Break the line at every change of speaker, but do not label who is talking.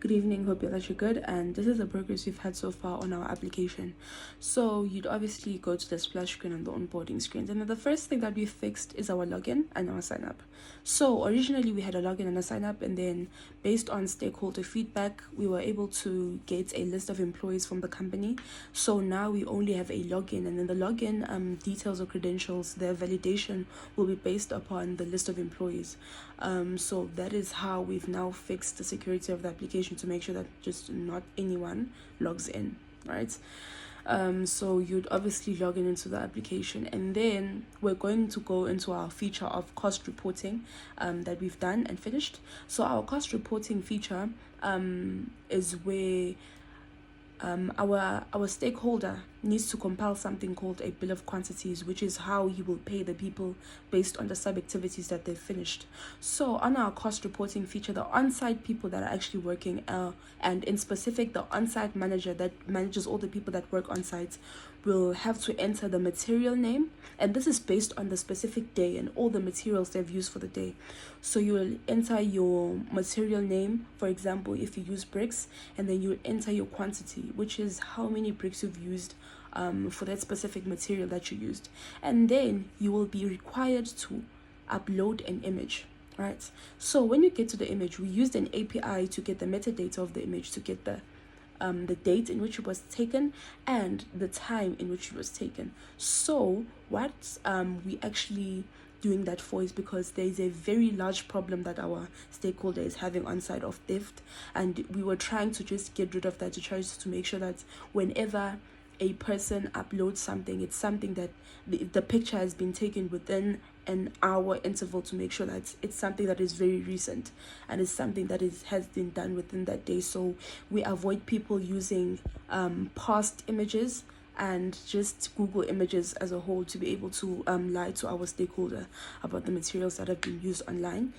Good evening, hope that you're good, and this is the progress we've had so far on our application. So you'd obviously go to the splash screen and the onboarding screens, and then the first thing that we fixed is our login and our sign up. So originally we had a login and a sign up, and then based on stakeholder feedback, we were able to get a list of employees from the company. So now we only have a login, and then the login details or credentials, their validation will be based upon the list of employees. So that is how we've now fixed the security of the application to make sure that just not anyone logs in, right? So you'd obviously log in into the application, and then we're going to go into our feature of cost reporting that we've done and finished. So our cost reporting feature is where our stakeholder needs to compile something called a bill of quantities, which is how he will pay the people based on the sub activities that they've finished. So on our cost reporting feature, the on-site people that are actually working, and in specific the on-site manager that manages all the people that work on site, will have to enter the material name, and this is based on the specific day and all the materials they've used for the day. So you will enter your material name, for example if you use bricks, and then you enter your quantity, which is how many bricks you've used for that specific material that you used, and then you will be required to upload an image. Right, so when you get to the image, we used an API to get the metadata of the image, to get the date in which it was taken and the time in which it was taken. So what we actually doing that for is because there is a very large problem that our stakeholder is having on side of theft, and we were trying to just get rid of that, to try to make sure that whenever a person uploads something, it's something that the picture has been taken within an hour interval, to make sure that it's something that is very recent and it's something that has been done within that day. So we avoid people using past images and just Google Images as a whole to be able to lie to our stakeholder about the materials that have been used online